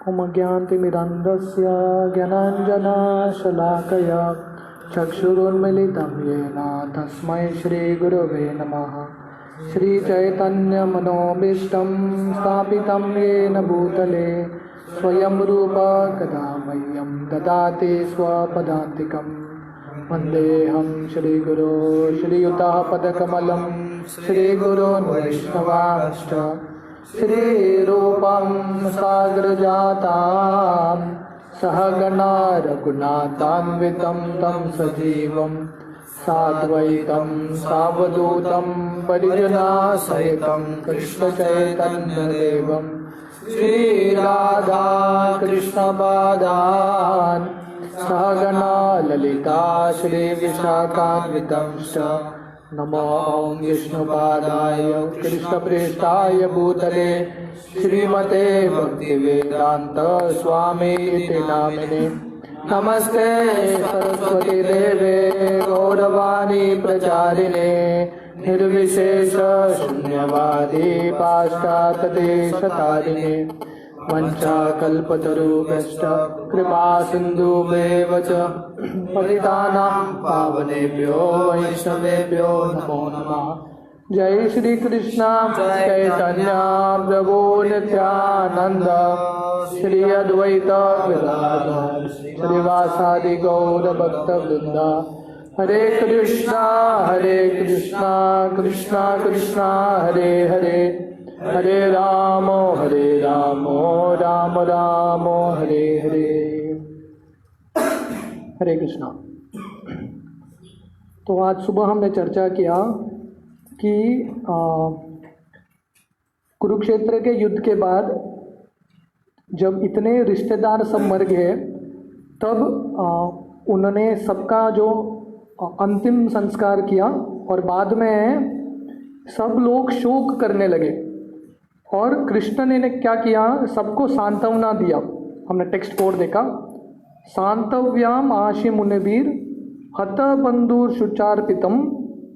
ज्ञानतिमिरन्धस्य ज्ञानाञ्जनशलाकया चक्षुरुन्मीलितं येन तस्मै श्रीगुरवे नमः। श्रीचैतन्यमनोभीष्टं स्थापितं येन भूतले स्वयं रूप कदा मह्यं ददाति स्वपदान्तिकं। वन्देऽहं श्रीगुरो श्रीयुतः पदकमलं श्रीगुरोन् वैष्णवांश्च श्रीरूपं साग्रजातां सहगणा रघुनाथान्वितं तं सजीवं साद्वैतं सावधूतं परिजनसहितं कृष्णचैतन्यदेवं श्रीराधा कृष्णपादान् सहगणा ललिता श्रीविशाखान्वितंश्च। नमो ॐ विष्णुपादाय कृष्णप्रेष्ठाय भूतले श्रीमते भक्तिवेदान्त स्वामी इति नामिने। नमस्ते सरस्वती देवे गौरवाणी प्रचारिणे निर्विशेष शून्यवादी पाश्चात्यदेशतारिणे। वंशाकल्पतरुभ्यश्च कृपा सिन्धुभ्येव च पतितानां पावनेभ्यो वैष्णवेभ्यो नमो नमः। जय श्री कृष्ण चैतन्य प्रभु नित्यानंद श्री अद्वैत गदाधर श्रीवासादि गौर भक्तवृंद। हरे कृष्णा कृष्णा कृष्णा हरे हरे हरे राम राम राम हरे हरे। हरे कृष्णा। तो आज सुबह हमने चर्चा किया कि कुरुक्षेत्र के युद्ध के बाद जब इतने रिश्तेदार सब मर गए तब उन्होंने सबका जो अंतिम संस्कार किया और बाद में सब लोग शोक करने लगे और कृष्ण ने क्या किया, सबको सांत्वना दिया। हमने टेक्स्ट कोड देखा, सांतव्याम आशि मुनिवीर हत बंधुर शुचार्पितम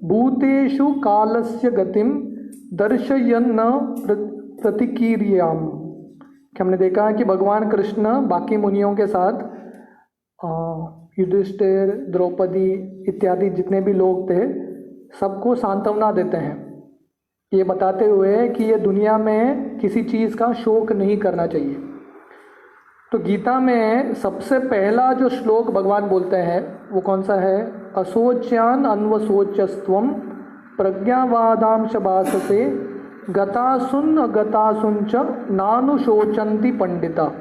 भूतेषु कालस्य गतिम दर्शयन्न प्रतिक्रियाम। हमने देखा कि भगवान कृष्ण बाकी मुनियों के साथ युधिष्ठिर, द्रौपदी इत्यादि जितने भी लोग थे सबको सांत्वना देते हैं, ये बताते हुए कि ये दुनिया में किसी चीज़ का शोक नहीं करना चाहिए। तो गीता में सबसे पहला जो श्लोक भगवान बोलते हैं वो कौन सा है? अशोच्यान अन्वशोचस्त्वं प्रज्ञावादांश भाससे गतासुन च नानुशोचन्ति पंडिता।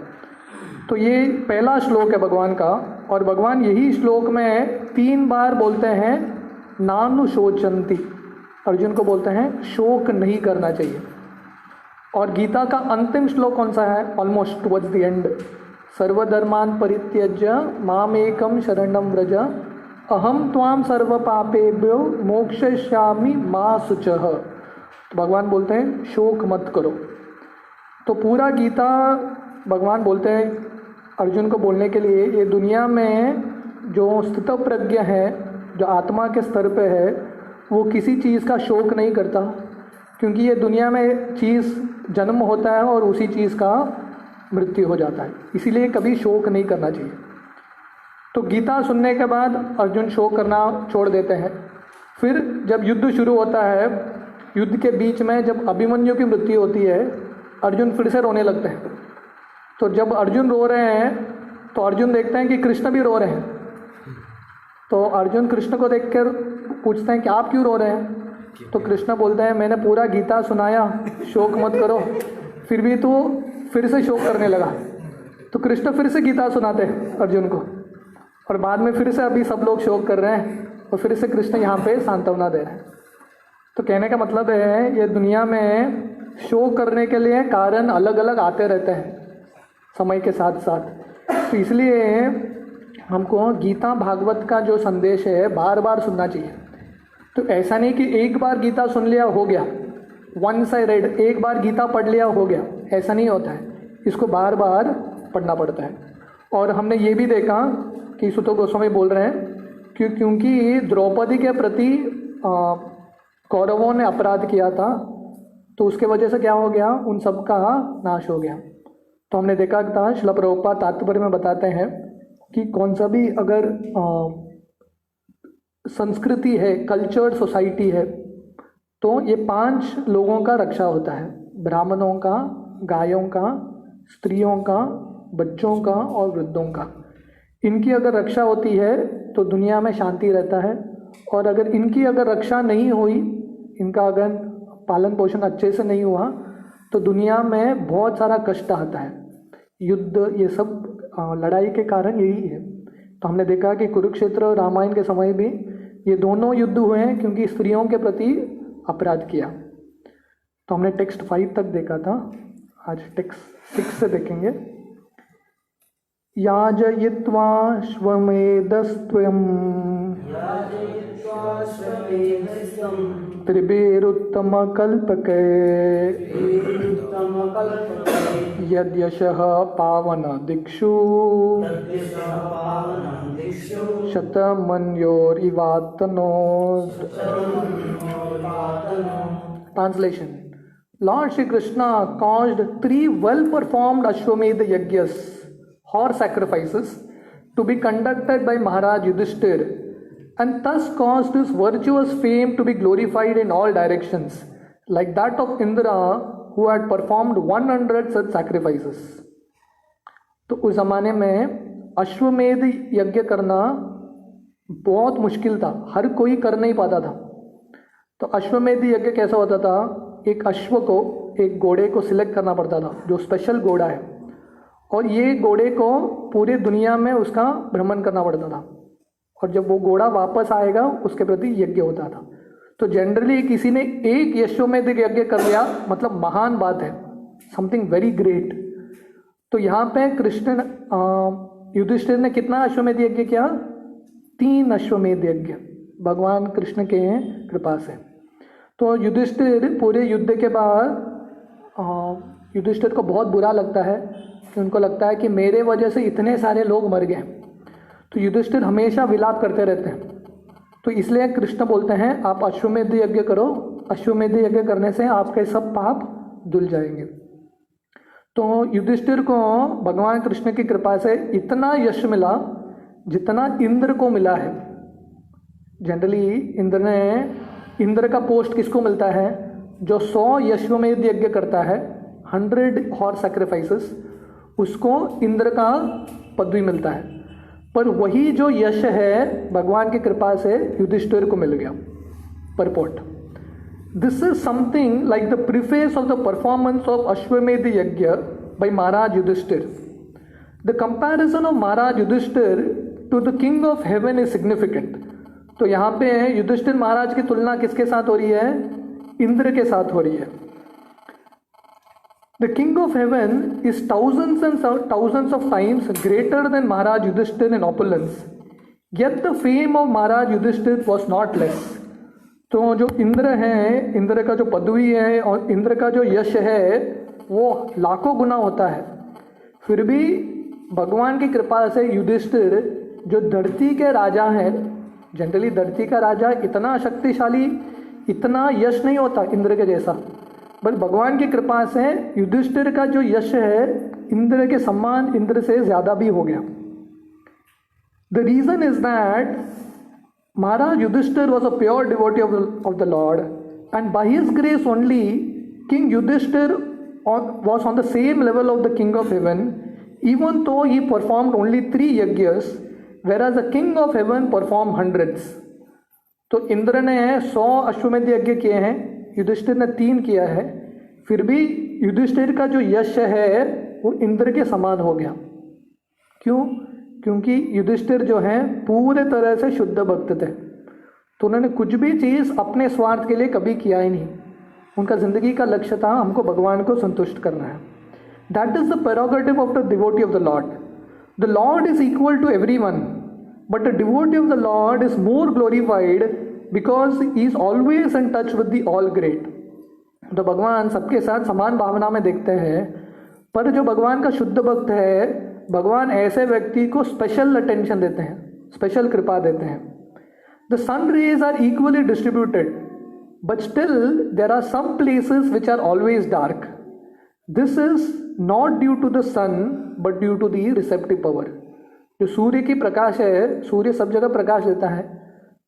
तो ये पहला श्लोक है भगवान का और भगवान यही श्लोक में 3 बार बोलते हैं नानुशोचन्ति। अर्जुन को बोलते हैं शोक नहीं करना चाहिए। और गीता का अंतिम श्लोक कौन सा है? ऑलमोस्ट टुवर्ड्स द एंड, सर्वधर्मान परित्यज्य मामेकं शरणं व्रज अहम त्वाम सर्व पापेभ्यो मोक्षयिष्यामि मा शुचः। तो भगवान बोलते हैं शोक मत करो। तो पूरा गीता भगवान बोलते हैं अर्जुन को बोलने के लिए, ये दुनिया में जो स्थित प्रज्ञ है, जो आत्मा के स्तर पे है, वो किसी चीज़ का शोक नहीं करता, क्योंकि ये दुनिया में चीज़ जन्म होता है और उसी चीज़ का मृत्यु हो जाता है, इसीलिए कभी शोक नहीं करना चाहिए। तो गीता सुनने के बाद अर्जुन शोक करना छोड़ देते हैं। फिर जब युद्ध शुरू होता है, युद्ध के बीच में जब अभिमन्यु की मृत्यु होती है, अर्जुन फिर से रोने लगते हैं। तो जब अर्जुन रो रहे हैं तो अर्जुन देखते हैं कि कृष्ण भी रो रहे हैं। तो अर्जुन कृष्ण को देखकर पूछते हैं कि आप क्यों रो रहे हैं? तो कृष्ण बोलते हैं मैंने पूरा गीता सुनाया, शोक मत करो, फिर भी तू फिर से शोक करने लगा। तो कृष्ण फिर से गीता सुनाते हैं अर्जुन को और बाद में फिर से अभी सब लोग शोक कर रहे हैं और फिर से कृष्ण यहाँ पे सांत्वना दे रहे हैं। तो कहने का मतलब है ये दुनिया में शोक करने के लिए कारण अलग अलग आते रहते हैं समय के साथ साथ। तो इसलिए हमको गीता भागवत का जो संदेश है बार बार सुनना चाहिए। तो ऐसा नहीं कि एक बार गीता सुन लिया हो गया, वन साइडेड, एक बार गीता पढ़ लिया हो गया, ऐसा नहीं होता है। इसको बार बार पढ़ना पड़ता है। और हमने ये भी देखा कि सुत गोस्वामी बोल रहे हैं क्योंकि द्रौपदी के प्रति कौरवों ने अपराध किया था, तो उसके वजह से क्या हो गया, उन सब का नाश हो गया। तो हमने देखा था श्रील प्रभुपाद तात्पर्य में बताते हैं कि कौन सा भी अगर संस्कृति है, कल्चर्ड सोसाइटी है, तो ये 5 लोगों का रक्षा होता है, ब्राह्मणों का, गायों का, स्त्रियों का, बच्चों का और वृद्धों का। इनकी अगर रक्षा होती है तो दुनिया में शांति रहता है, और अगर इनकी अगर रक्षा नहीं हुई, इनका अगर पालन पोषण अच्छे से नहीं हुआ, तो दुनिया में बहुत सारा कष्ट आता है, युद्ध, ये सब लड़ाई के कारण यही है। तो हमने देखा कि कुरुक्षेत्र और रामायण के समय भी ये दोनों युद्ध हुए हैं क्योंकि स्त्रियों के प्रति अपराध किया। तो हमने टेक्स्ट 5 तक देखा था, आज टेक्स्ट 6 से देखेंगे। याजयित्वा श्वमेधस्त्वं त्रिभिरुत्तमकल्पके यद्यशः पावन दिक्षु शतमन्योरिवातनो। Translation: Lord Shri Krishna caused 3 well-performed Ashwamedha yajnas, horse sacrifices, to be conducted by Maharaj Yudhishthir, and thus caused his virtuous fame to be glorified in all directions, like that of Indra, who had performed 100 such sacrifices. तो उस ज़माने में अश्वमेध यज्ञ करना बहुत मुश्किल था, हर कोई कर नहीं पाता था। तो अश्वमेध यज्ञ कैसा होता था, एक अश्व को, एक घोड़े को सिलेक्ट करना पड़ता था जो स्पेशल घोड़ा है, और ये घोड़े को पूरी दुनिया में उसका भ्रमण करना पड़ता था, और जब वो घोड़ा वापस आएगा उसके प्रति यज्ञ होता था। तो जनरली किसी ने एक अश्वमेध यज्ञ कर लिया मतलब महान बात है, समथिंग वेरी ग्रेट। तो यहाँ पे कृष्ण युधिष्ठिर ने कितना अश्वमेध यज्ञ किया, 3 अश्वमेध यज्ञ, भगवान कृष्ण के कृपा से। तो युधिष्ठिर पूरे युद्ध के बाद युधिष्ठिर को बहुत बुरा लगता है कि उनको लगता है कि मेरे वजह से इतने सारे लोग मर गए। तो युधिष्ठिर हमेशा विलाप करते रहते हैं। तो इसलिए कृष्ण बोलते हैं आप अश्वमेध यज्ञ करो, अश्वमेध यज्ञ करने से आपके सब पाप धुल जाएंगे। तो युधिष्ठिर को भगवान कृष्ण की कृपा से इतना यश मिला जितना इंद्र को मिला है। जनरली इंद्र का पोस्ट किसको मिलता है, जो 100 अश्वमेध यज्ञ करता है, 100 हॉर्स सैक्रिफाइसेस, उसको इंद्र का पदवी मिलता है। पर वही जो यश है भगवान की कृपा से युधिष्ठिर को मिल गया। Purport: this is something like the preface of the performance of Ashvamedha yajna by Maharaj Yudhishthir. The comparison of Maharaj Yudhishthir to the king of heaven is significant. तो यहाँ पे युधिष्ठिर महाराज की तुलना किसके साथ हो रही है, इंद्र के साथ हो रही है। The king of heaven is thousands and thousands of times greater than Maharaj Yudhishthir in opulence. Yet the fame of Maharaj Yudhishthir was not less. तो जो इंद्र है, इंद्र का जो पदवी है और इंद्र का जो यश है वो लाखों गुना होता है, फिर भी भगवान की कृपा से युधिष्ठिर जो धरती के राजा हैं, जनरली धरती का राजा इतना शक्तिशाली, इतना यश नहीं होता इंद्र के जैसा, बट भगवान की कृपा से युधिष्ठिर का जो यश है इंद्र के सम्मान, इंद्र से ज़्यादा भी हो गया। The reason is that Maharaj Yudhishthir was a pure devotee of the Lord, and by his grace only king Yudhishthir was on the same level of the king of heaven, even though he performed only 3 yajnas, whereas the king of heaven performed hundreds. तो इंद्र ने 100 अश्वमेध यज्ञ किए हैं, युधिष्ठिर ने 3 किया है, फिर भी युधिष्ठिर का जो यश है वो इंद्र के समान हो गया। क्यों? क्योंकि युधिष्ठिर जो है पूरे तरह से शुद्ध भक्त थे, तो उन्होंने कुछ भी चीज़ अपने स्वार्थ के लिए कभी किया ही नहीं। उनका जिंदगी का लक्ष्य था हमको भगवान को संतुष्ट करना है। That is the prerogative of the devotee of the Lord. The Lord is equal to everyone, but the devotee of the Lord is more glorified because he is always in touch with the all great. तो भगवान सबके साथ समान भावना में देखते हैं, पर जो भगवान का शुद्ध भक्त है, भगवान ऐसे व्यक्ति को स्पेशल अटेंशन देते हैं, स्पेशल कृपा देते हैं। The sun rays are equally distributed, but still there are some places which are always dark. This is not due to the sun but due to the receptive power. जो सूर्य की प्रकाश है, सूर्य सब जगह प्रकाश देता है,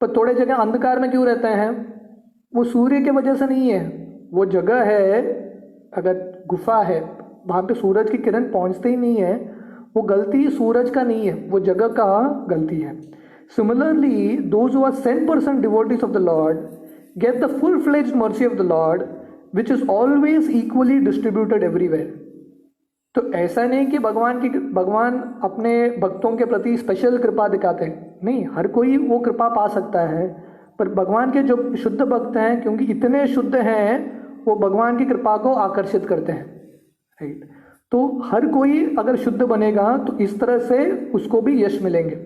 पर थोड़े जगह अंधकार में क्यों रहते हैं? वो सूर्य के वजह से नहीं है। वो जगह है, अगर गुफा है वहाँ पे सूरज की किरण पहुँचती ही नहीं है, वो गलती सूरज का नहीं है, वो जगह का गलती है। Similarly those who are 100% devotees of the lord get the full fledged mercy of the lord which is always equally distributed everywhere. तो ऐसा नहीं कि भगवान अपने भक्तों के प्रति स्पेशल कृपा दिखाते हैं, नहीं, हर कोई वो कृपा पा सकता है, पर भगवान के जो शुद्ध भक्त हैं, क्योंकि इतने शुद्ध हैं, वो भगवान की कृपा को आकर्षित करते हैं, राइट। तो हर कोई अगर शुद्ध बनेगा तो इस तरह से उसको भी यश मिलेंगे।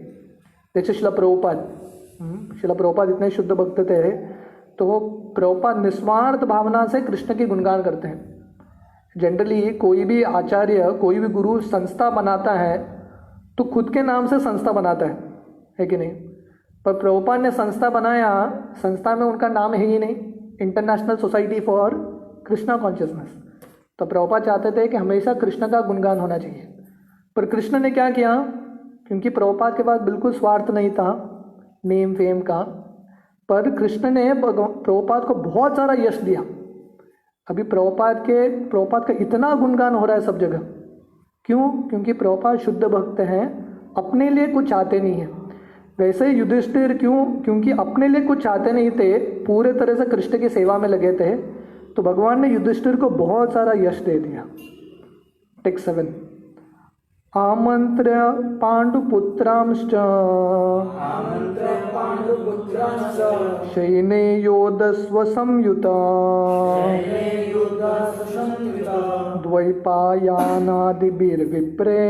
जैसे शिला प्रभुपाद इतने शुद्ध भक्त थे, तो वो प्रभुपाद निस्वार्थ भावना से कृष्ण की गुणगान करते हैं। जनरली कोई भी आचार्य, कोई भी गुरु संस्था बनाता है तो खुद के नाम से संस्था बनाता है कि नहीं? पर प्रभुपाद ने संस्था बनाया, संस्था में उनका नाम है ही नहीं, international society for Krishna consciousness. तो प्रभुपाद चाहते थे कि हमेशा कृष्ण का गुणगान होना चाहिए। पर कृष्ण ने क्या किया? क्योंकि प्रभुपाद के पास बिल्कुल स्वार्थ नहीं था नेम फेम का, पर कृष्ण ने प्रभुपाद को बहुत सारा यश दिया। अभी प्रभुपाद का इतना गुणगान हो रहा है सब जगह। क्यों? क्योंकि प्रभुपाद शुद्ध भक्त हैं, अपने लिए कुछ चाहते नहीं है। वैसे युधिष्ठिर क्यों? क्योंकि अपने लिए कुछ चाहते नहीं थे, पूरे तरह से कृष्ण की सेवा में लगे थे, तो भगवान ने युधिष्ठिर को बहुत सारा यश दे दिया। Text 7 आमंत्र पांडुपुत्रांश्च शयने योदस्व संयुता द्वैपायनादिभिर्विप्रे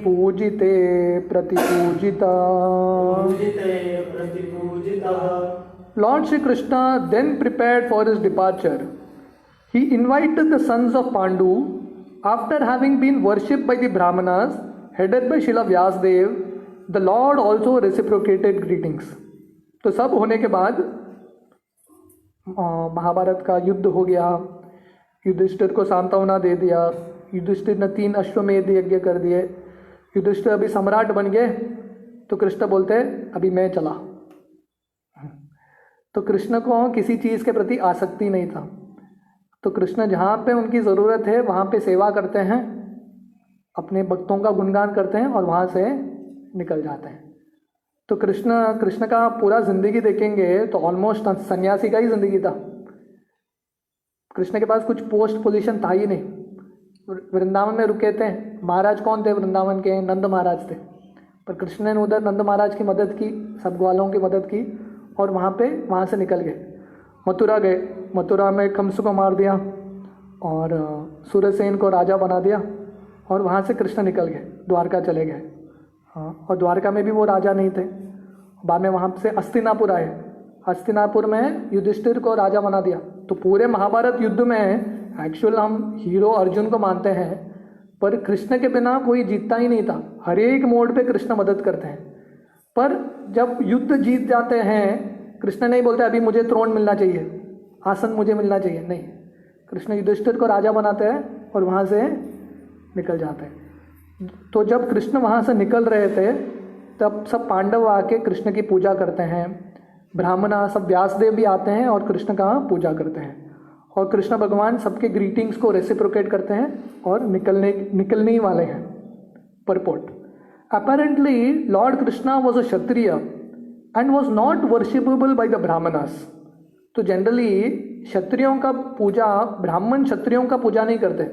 पूजिते प्रतिपूजिता। Lord Shri Krishna then prepared for his departure. He invited the sons of Pandu after having been worshipped by the Brahmanas headed by Srila Vyasdev. The Lord also reciprocated greetings. तो सब होने के बाद महाभारत का युद्ध हो गया, युधिष्ठिर को सांत्वना दे दिया, युधिष्ठिर ने 3 अश्वमेध यज्ञ कर दिए, युधिष्ठिर अभी सम्राट बन गए। तो कृष्ण बोलते अभी मैं चला। तो कृष्ण को किसी चीज़ के प्रति आसक्ति नहीं था। तो कृष्ण जहाँ पे उनकी ज़रूरत है वहाँ पे सेवा करते हैं, अपने भक्तों का गुणगान करते हैं और वहाँ से निकल जाते हैं। तो कृष्ण का पूरा ज़िंदगी देखेंगे तो ऑलमोस्ट सन्यासी का ही ज़िंदगी था। कृष्ण के पास कुछ पोस्ट पोजीशन था ही नहीं। वृंदावन में रुके थे। महाराज कौन थे वृंदावन के? नंद महाराज थे। पर कृष्ण ने उधर नंद महाराज की मदद की, सब ग्वालों की मदद की और वहाँ से निकल गए। मथुरा गए, मथुरा में कंस को मार दिया और सूरसेन को राजा बना दिया और वहाँ से कृष्ण निकल गए, द्वारका चले गए। हाँ, और द्वारका में भी वो राजा नहीं थे। बाद में वहाँ से हस्तिनापुर आए, हस्तिनापुर में युधिष्ठिर को राजा बना दिया। तो पूरे महाभारत युद्ध में एक्चुअल हम हीरो अर्जुन को मानते हैं, पर कृष्ण के बिना कोई जीतता ही नहीं था। हर एक मोड़ पे कृष्ण मदद करते हैं। पर जब युद्ध जीत जाते हैं, कृष्ण नहीं बोलते अभी मुझे त्रोण मिलना चाहिए, आसन मुझे मिलना चाहिए, नहीं। कृष्ण युधिष्ठिर को राजा बनाते हैं और वहाँ से निकल जाते हैं। तो जब कृष्ण वहाँ से निकल रहे थे तब सब पांडव आके कृष्ण की पूजा करते हैं। ब्राह्मणा सब व्यासदेव भी आते हैं और कृष्ण का पूजा करते हैं। और कृष्ण भगवान सबके ग्रीटिंग्स को रेसिप्रोकेट करते हैं और निकलने ही वाले हैं। Purport apparently Lord Krishna was a Kshatriya and was not worshipable by the Brahmanas. तो जनरली क्षत्रियों का पूजा, ब्राह्मण क्षत्रियों का पूजा नहीं करते,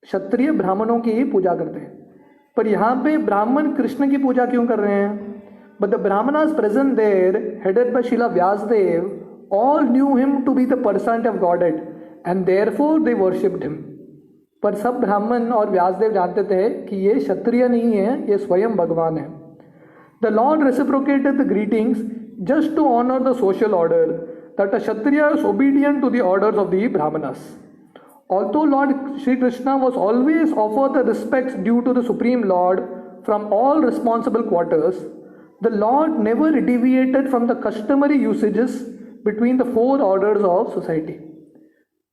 क्षत्रिय ब्राह्मणों की ही पूजा करते हैं। पर यहाँ पे ब्राह्मण कृष्ण की पूजा क्यों कर रहे हैं? But the brahmanas present there headed by Srila Vyasadeva all knew him to be the person of Godhead and therefore they worshipped him. पर सब ब्राह्मण और व्यासदेव जानते थे कि ये क्षत्रिय नहीं है, ये स्वयं भगवान है। The Lord reciprocated the greetings just to honor the social order that a Kshatriya is obedient to the orders of the Brahmanas. Although Lord Shri Krishna was always offered the respects due to the Supreme Lord from all responsible quarters, the Lord never deviated from the customary usages between the 4 orders of society.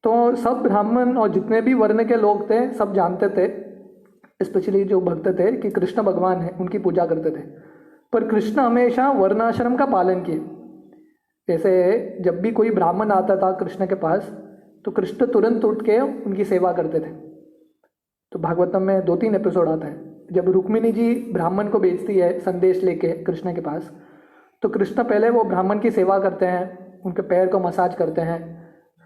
तो सब ब्राह्मण और जितने भी वर्ण के लोग थे सब जानते थे, स्पेशली जो भक्त थे, कि कृष्ण भगवान है, उनकी पूजा करते थे। पर कृष्ण हमेशा वर्णाश्रम का पालन किए। जैसे जब भी कोई ब्राह्मण आता था कृष्ण के पास तो कृष्ण तुरंत उठ के उनकी सेवा करते थे। तो भागवतम में 2-3 एपिसोड आता है, जब रुक्मिणी जी ब्राह्मण को भेजती है संदेश लेके कृष्ण के पास, तो कृष्ण पहले वो ब्राह्मण की सेवा करते हैं, उनके पैर को मसाज करते हैं,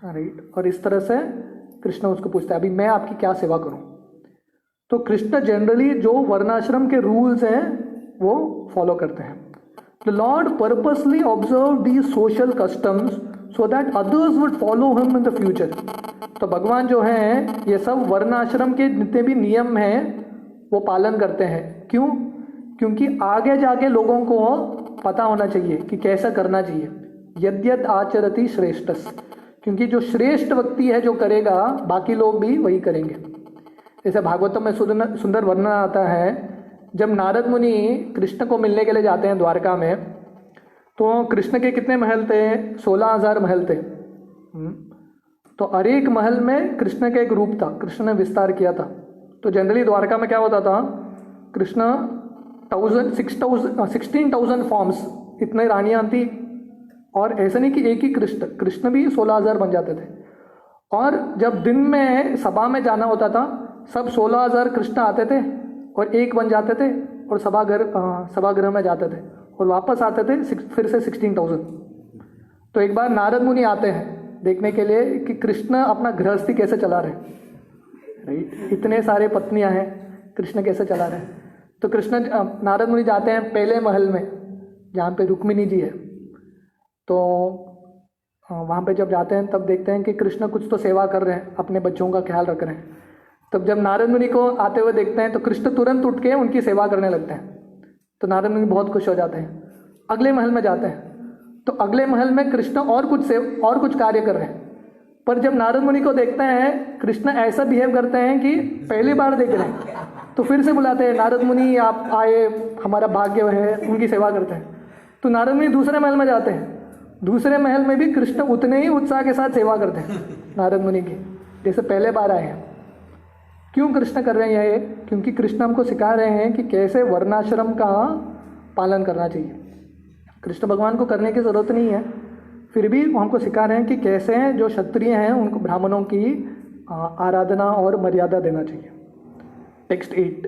राइट। और इस तरह से कृष्ण उसको पूछता है अभी मैं आपकी क्या सेवा करूं। तो कृष्ण जनरली जो वर्णाश्रम के रूल्स हैं वो फॉलो करते हैं। The Lord purposely observe these social customs so that others would follow him in the future. तो भगवान जो हैं ये सब वर्णाश्रम के जितने भी नियम हैं वो पालन करते हैं। क्यों? क्योंकि आगे जाके लोगों को पता होना चाहिए कि कैसा करना चाहिए। यद्यत आचरति श्रेष्ठस, क्योंकि जो श्रेष्ठ व्यक्ति है जो करेगा बाकी लोग भी वही करेंगे। जैसे भागवतम में सुंदर वर्णन आता है, जब नारद मुनि कृष्ण को मिलने के लिए जाते हैं द्वारका में, तो कृष्ण के कितने महल थे? 16,000 महल थे। तो हर एक महल में कृष्ण का एक रूप था, कृष्ण ने विस्तार किया था। तो जनरली द्वारका में क्या होता था, कृष्ण 16,000 फॉर्म्स, इतने रानियां थी। और ऐसा नहीं कि एक ही कृष्ण भी 16,000 बन जाते थे। और जब दिन में सभा में जाना होता था, सब 16,000 कृष्ण आते थे और एक बन जाते थे और सभागृह में जाते थे और वापस आते थे फिर से 16,000। तो एक बार नारद मुनि आते हैं देखने के लिए कि कृष्ण अपना गृहस्थी कैसे चला रहे, राइट। इतने सारे पत्नियां हैं, कृष्ण कैसे चला रहे हैं। तो नारद मुनि जाते हैं पहले महल में जहाँ पे रुक्मिणी जी है। तो वहाँ पे जब जाते हैं तब देखते हैं कि कृष्ण कुछ तो सेवा कर रहे हैं, अपने बच्चों का ख्याल रख रहे हैं। तब जब नारद मुनि को आते हुए देखते हैं तो कृष्ण तुरंत उठ के उनकी सेवा करने लगते हैं। तो नारद मुनि बहुत खुश हो जाते हैं। अगले महल में जाते हैं तो अगले महल में कृष्ण और कुछ कार्य कर रहे हैं। पर जब नारद मुनि को देखते हैं कृष्ण ऐसा बिहेव करते हैं कि पहली बार देख रहे हैं, तो फिर से बुलाते हैं, नारद मुनि आप आए, हमारा भाग्य है, उनकी सेवा करते हैं। तो नारद मुनि दूसरे महल में जाते हैं, दूसरे महल में भी कृष्ण उतने ही उत्साह के साथ सेवा करते हैं नारद मुनि की, जैसे पहले बार आए हैं। क्यों कृष्ण कर रहे हैं ये? क्योंकि कृष्ण हमको सिखा रहे हैं कि कैसे वर्णाश्रम का पालन करना चाहिए। कृष्ण भगवान को करने की ज़रूरत नहीं है, फिर भी वो हमको सिखा रहे हैं कि कैसे जो क्षत्रिय हैं उनको ब्राह्मणों की आराधना और मर्यादा देना चाहिए। Text 8,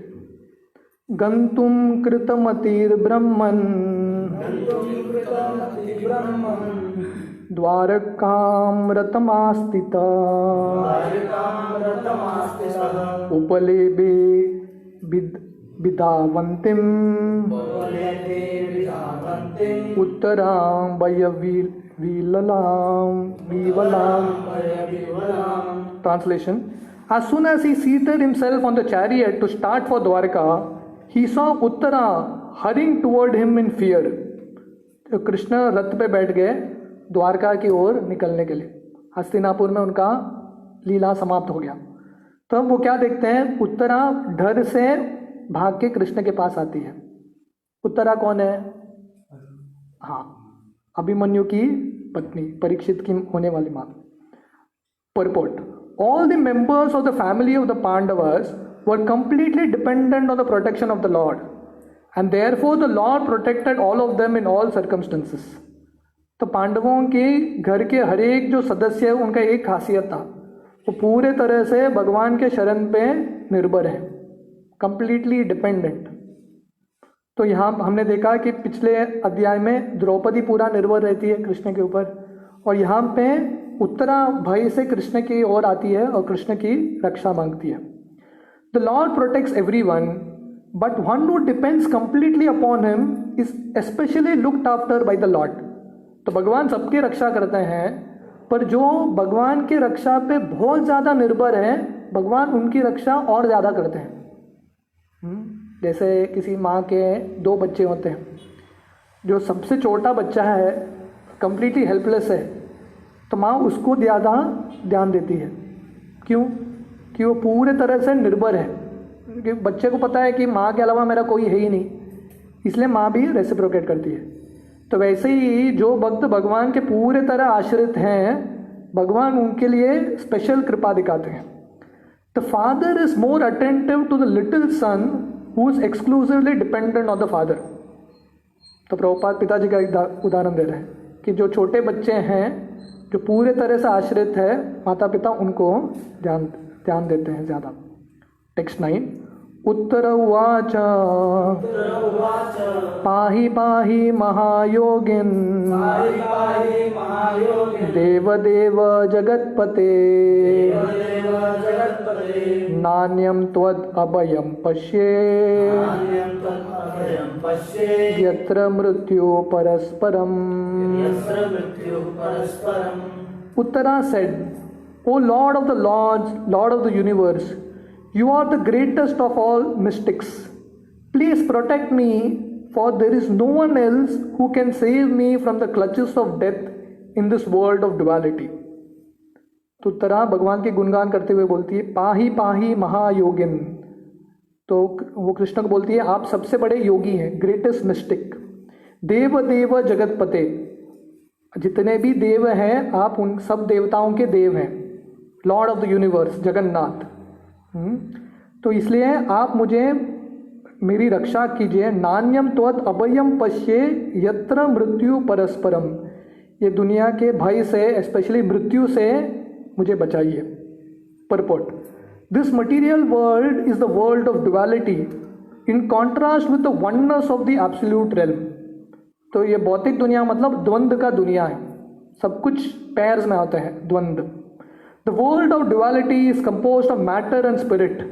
गंतुम कृतमतिर्ब्रह्मन् द्वारकां रतमास्थिता उपलेभे विधावन्तीं उत्तरां वयवीवलां। Translation: As soon as he seated himself on the chariot to start for Dwarka, he saw Uttara hurrying toward him in fear. तो कृष्ण रथ पे बैठ गए द्वारका की ओर निकलने के लिए। हस्तिनापुर में उनका लीला समाप्त हो गया। तो अब वो क्या देखते हैं, उत्तरा डर से भाग के कृष्ण के पास आती है। उत्तरा कौन है? हाँ, अभिमन्यु की पत्नी, परीक्षित की होने वाली माँ। Purport: All the members of the family of the Pandavas were completely dependent on the protection of the Lord, and therefore the Lord protected all of them in all circumstances. तो पांडवों के घर के हर एक जो सदस्य है उनका एक खासियत था, वो पूरे तरह से भगवान के शरण पे निर्भर है, कंप्लीटली डिपेंडेंट। तो यहाँ हमने देखा कि पिछले अध्याय में द्रौपदी पूरा निर्भर रहती है कृष्ण के ऊपर, और यहाँ पे उत्तरा भय से कृष्ण की ओर आती है और कृष्ण की रक्षा मांगती है। The Lord protects everyone, but one who depends completely upon him is specially looked after by the Lord. तो भगवान सबकी रक्षा करते हैं, पर जो भगवान की रक्षा पे बहुत ज़्यादा निर्भर है, भगवान उनकी रक्षा और ज़्यादा करते हैं। जैसे किसी माँ के 2 बच्चे होते हैं, जो सबसे छोटा बच्चा है कंप्लीटली हेल्पलेस है, तो माँ उसको ज़्यादा ध्यान देती है। क्यों? कि वो पूरे तरह से निर्भर है, क्योंकि बच्चे को पता है कि माँ के अलावा मेरा कोई है ही नहीं, इसलिए माँ भी रेसिप्रोकेट करती है। तो वैसे ही जो भक्त भगवान के पूरे तरह आश्रित हैं, भगवान उनके लिए स्पेशल कृपा दिखाते हैं। The father is more attentive to the little son who is exclusively dependent on the father. तो प्रभुपाद पिताजी का एक उदाहरण दे रहे हैं कि जो छोटे बच्चे हैं जो पूरे तरह से आश्रित है, माता पिता उनको ध्यान देते हैं ज़्यादा। टेक्स्ट 9, उत्तर उवाच पाहि पाहि महायोगिन देवदेव जगत्पते नान्यं त्वद् अभयं पश्ये यत्र मृत्यु परस्परम्। Uttara said, O Lord of the Lords, Lord of the universe, you are the greatest of all mystics. Please protect me, for there is no one else who can save me from the clutches of death in this world of duality. तो उत्तरा भगवान के गुणगान करते हुए बोलती है, पाही पाही महायोगिन। तो वो कृष्ण को बोलती है, आप सबसे बड़े योगी हैं, ग्रेटेस्ट मिस्टिक। देव देव जगतपते, जितने भी देव हैं आप उन सब देवताओं के देव हैं। Lord of the universe, Jagannath. तो इसलिए आप मुझे मेरी रक्षा कीजिए। नान्यम त्वत् अभयम पश्ये यत्र मृत्यु परस्परम, ये दुनिया के भय से, स्पेशली मृत्यु से मुझे बचाइए। Purport, this material world is the world of duality in contrast with the oneness of the absolute realm. तो ये भौतिक दुनिया मतलब द्वंद्व का दुनिया है, सब कुछ पैर्स में होते हैं, द्वंद्व। The world of duality is composed of matter and spirit,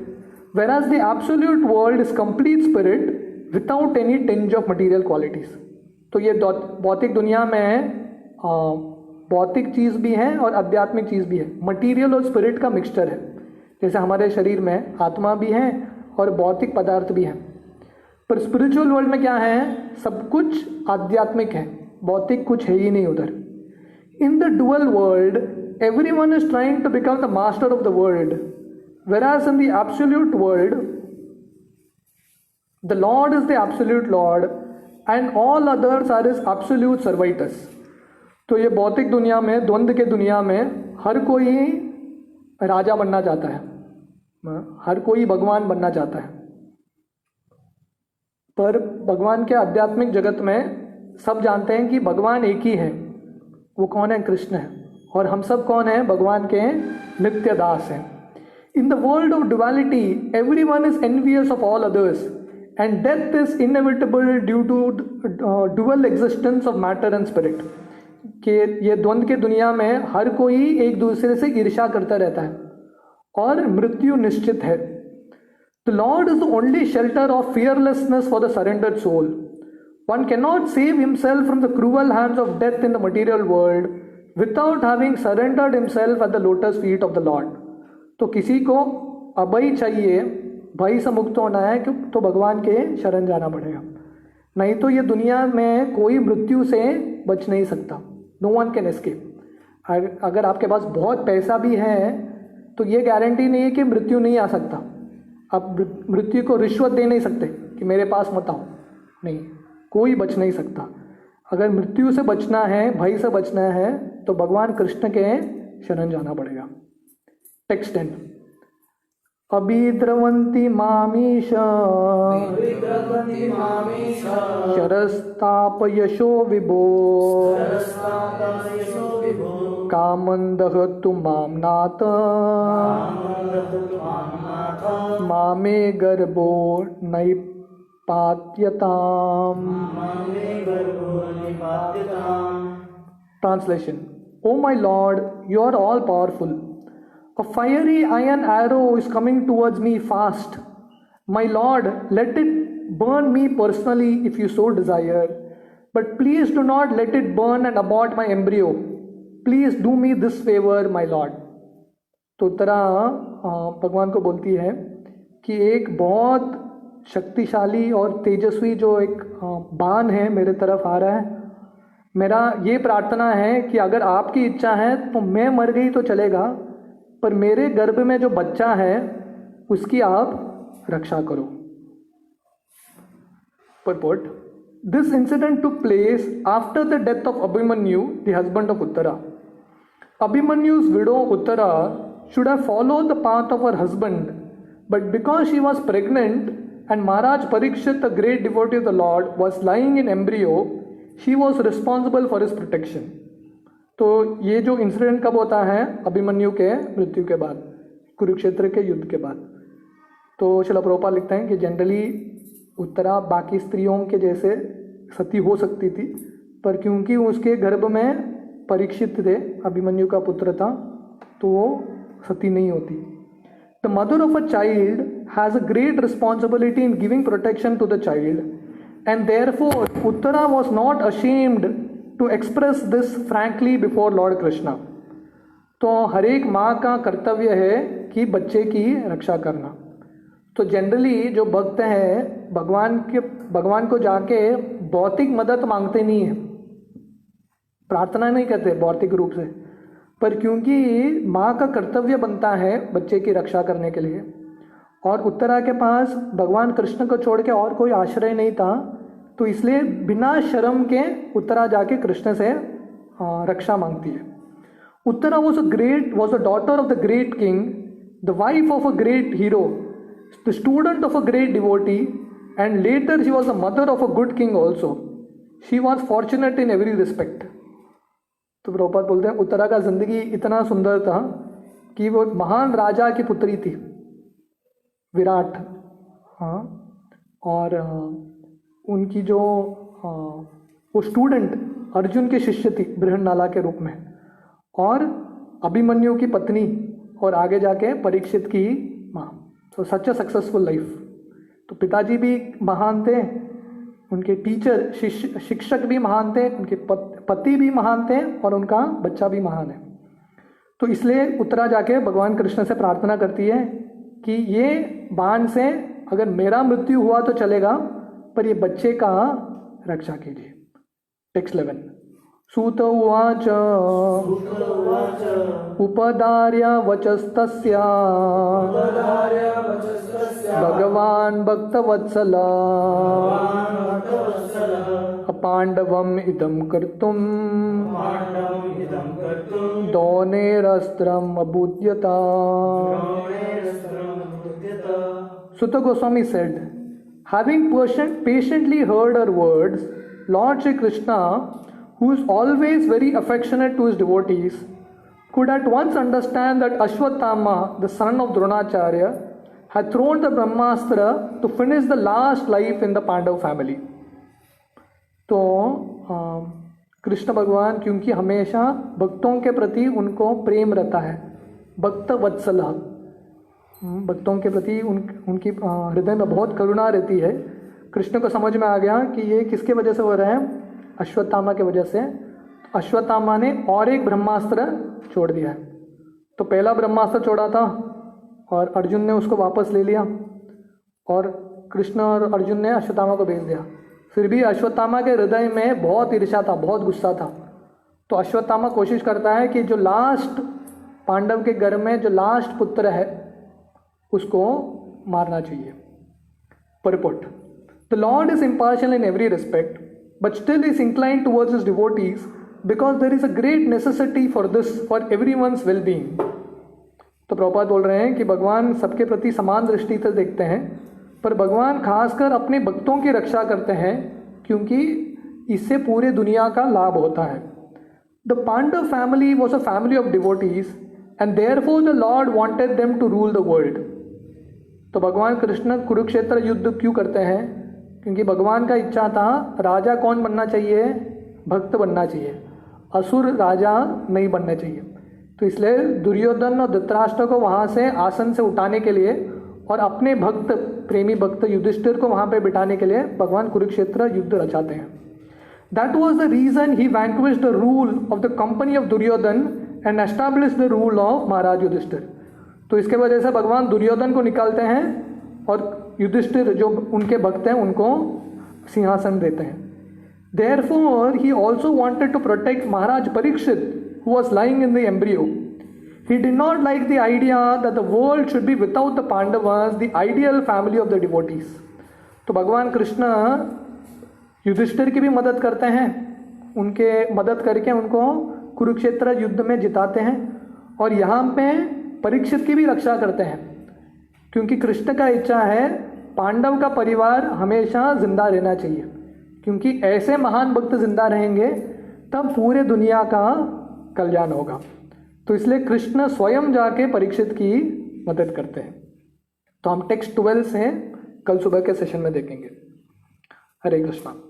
whereas the absolute world is complete spirit without any tinge of material qualities। तो ये भौतिक दुनिया में भौतिक चीज़ भी है और आध्यात्मिक चीज़ भी है, मटीरियल और स्पिरिट का मिक्सचर है। जैसे हमारे शरीर में आत्मा भी है और भौतिक पदार्थ भी है, पर स्पिरिचुअल वर्ल्ड में क्या है, सब कुछ आध्यात्मिक है, भौतिक कुछ है ही नहीं उधर। In the dual world everyone is trying to become the master of the world, whereas in the absolute world the Lord is the absolute Lord and all others are his absolute servitors। तो ये भौतिक दुनिया में, द्वंद्व के दुनिया में हर कोई राजा बनना चाहता है, हर कोई भगवान बनना चाहता है, पर भगवान के आध्यात्मिक जगत में सब जानते हैं कि भगवान एक ही है। वो कौन है? कृष्ण है। और हम सब कौन है? भगवान के नित्य दास हैं। In the world of duality, everyone is envious of all others, and death is inevitable due to dual existence of matter and spirit। कि ये द्वंद्व के दुनिया में हर कोई एक दूसरे से ईर्ष्या करता रहता है और मृत्यु निश्चित है। The Lord is the only shelter of fearlessness for the surrendered soul। One cannot save himself from the cruel hands of death in the material world without having surrendered himself at the lotus feet of the Lord। तो किसी को अभय चाहिए, भय से मुक्त होना है कि तो भगवान के शरण जाना पड़ेगा, नहीं तो ये दुनिया में कोई मृत्यु से बच नहीं सकता। No one can escape. अगर आपके पास बहुत पैसा भी है तो ये गारंटी नहीं है कि मृत्यु नहीं आ सकता। आप मृत्यु को रिश्वत दे नहीं सकते कि मेरे पास मत आओ, नहीं, कोई बच नहीं सकता। अगर मृत्यु से बचना है, भय से बचना है, तो भगवान कृष्ण के शरण जाना पड़ेगा। टेक्स्ट 10, अभिद्रवन्ति मामीश शरस्तापयशो विभो कामन्दहतु मां नाथ मामे गर्भो नैपात्यताम्। Translation, O my Lord, you are all powerful। A fiery iron arrow is coming towards me fast. My Lord, let it burn me personally if you so desire, but please do not let it burn and abort my embryo। Please do me this favor, my Lord। तो तरह भगवान को बोलती है कि एक बहुत शक्तिशाली और तेजस्वी जो एक बाण है मेरे तरफ आ रहा है। मेरा ये प्रार्थना है कि अगर आपकी इच्छा है तो मैं मर गई तो चलेगा, पर मेरे गर्भ में जो बच्चा है उसकी आप रक्षा करो। Purport, this incident took place after the death of Abhimanyu, the husband of Uttara। Abhimanyu's widow Uttara should have followed the path of her husband, but because she was pregnant and Maharaj Parikshit, a great devotee of the Lord, was lying in embryo, she was responsible for his protection. तो ये जो incident कब होता है? अभिमन्यु के मृत्यु के बाद, कुरुक्षेत्र के युद्ध के बाद। तो श्रील प्रभुपाद लिखते हैं कि जनरली उत्तरा बाकी स्त्रियों के जैसे सती हो सकती थी, पर क्योंकि उसके गर्भ में परीक्षित थे, अभिमन्यु का पुत्र था, तो वो सती नहीं होती। The mother of a child has a great responsibility in giving protection to the child, and therefore Uttara was not ashamed to express this frankly before lord Krishna. तो हर एक माँ का कर्तव्य है कि बच्चे की रक्षा करना। तो जनरली जो भक्त हैं भगवान को जाके भौतिक मदद मांगते नहीं है, प्रार्थना नहीं करते भौतिक रूप से, पर क्योंकि माँ का कर्तव्य बनता है बच्चे की रक्षा करने के लिए, और उत्तरा के पास भगवान कृष्ण को छोड़ के और कोई आश्रय नहीं था, तो इसलिए बिना शर्म के उत्तरा जाके कृष्ण से रक्षा मांगती है। Uttara was a daughter of the great king, the wife of a great hero, the student of a great devotee, and later she was a mother of a good king also. She was fortunate in every respect. तो प्रभुपाद बोलते हैं उत्तरा का जिंदगी इतना सुंदर था कि वो महान राजा की पुत्री थी, विराट। हाँ, और उनकी जो वो स्टूडेंट अर्जुन के शिष्य थी बृहन्नाला के रूप में, और अभिमन्यु की पत्नी, और आगे जाके परीक्षित की माँ। तो सच अ सक्सेसफुल लाइफ। तो पिताजी भी महान थे, उनके टीचर शिक्षक भी महान थे, उनके पति भी महान थे, और उनका बच्चा भी महान है। तो इसलिए उत्तरा जाके भगवान कृष्ण से प्रार्थना करती है कि ये बाण से अगर मेरा मृत्यु हुआ तो चलेगा, पर ये बच्चे का रक्षा कीजिए। टेक्स्ट 11। सूत उवाच उपदार्य वचस्तस्या भगवान् भक्तवत्सला अपाण्डवम् इदं कर्तुं दोनेरस्त्रम् अबुध्यता। Sutta Goswami said, having patiently heard her words, Lord Shri Krishna, who is always very affectionate to his devotees, could at once understand that Ashwatthama, the son of Dronacharya, had thrown the Brahmastra to finish the last life in the Pandav family. तो कृष्ण भगवान क्योंकि हमेशा भक्तों के प्रति उनको प्रेम रहता है, भक्त वत्सल, भक्तों के प्रति उनकी हृदय में बहुत करुणा रहती है। कृष्ण को समझ में आ गया कि ये किसके वजह से हो रहा है, अश्वत्थामा के वजह से। अश्वत्थामा ने और एक ब्रह्मास्त्र छोड़ दिया है। तो पहला ब्रह्मास्त्र छोड़ा था और अर्जुन ने उसको वापस ले लिया, और कृष्ण और अर्जुन ने अश्वत्थामा को भेज दिया। फिर भी अश्वत्थामा के हृदय में बहुत ईर्ष्या था, बहुत गुस्सा था। तो अश्वत्थामा कोशिश करता है कि जो लास्ट पांडव के घर में जो लास्ट पुत्र है उसको मारना चाहिए। Purport: The Lord is impartial in every respect, but still is inclined towards his devotees because there is a great necessity for this for everyone's well-being. तो प्रभुपाद बोल रहे हैं कि भगवान सबके प्रति समान दृष्टि से देखते हैं, पर भगवान खासकर अपने भक्तों की रक्षा करते हैं क्योंकि इससे पूरे दुनिया का लाभ होता है। The Pandav family was a family of devotees and therefore the Lord wanted them to rule the world. तो भगवान कृष्ण कुरुक्षेत्र युद्ध क्यों करते हैं? क्योंकि भगवान का इच्छा था राजा कौन बनना चाहिए, भक्त बनना चाहिए, असुर राजा नहीं बनना चाहिए। तो इसलिए दुर्योधन और धृतराष्ट्र को वहाँ से आसन से उठाने के लिए और अपने भक्त प्रेमी भक्त युधिष्ठिर को वहाँ पे बिठाने के लिए भगवान कुरुक्षेत्र युद्ध रचाते हैं। That was the reason he vanquished the rule of the company of Duryodhan and established the rule of Maharaj Yudhishthir. तो इसके वजह से भगवान दुर्योधन को निकालते हैं और युधिष्ठिर जो उनके भक्त हैं उनको सिंहासन देते हैं। Therefore, he also wanted to protect Maharaj Parikshit, who was lying in the embryo. He did not like the idea that the world should be without the Pandavas, the ideal family of the devotees. तो भगवान कृष्ण युधिष्ठिर की भी मदद करते हैं, उनके मदद करके उनको कुरुक्षेत्र युद्ध में जिताते हैं और यहाँ पे परीक्षित की भी रक्षा करते हैं, क्योंकि कृष्ण का इच्छा है पांडव का परिवार हमेशा जिंदा रहना चाहिए, क्योंकि ऐसे महान भक्त जिंदा रहेंगे तब पूरे दुनिया का कल्याण होगा। तो इसलिए कृष्ण स्वयं जाके परीक्षित की मदद करते हैं। तो हम टेक्स्ट 12 से कल सुबह के सेशन में देखेंगे। हरे कृष्णा।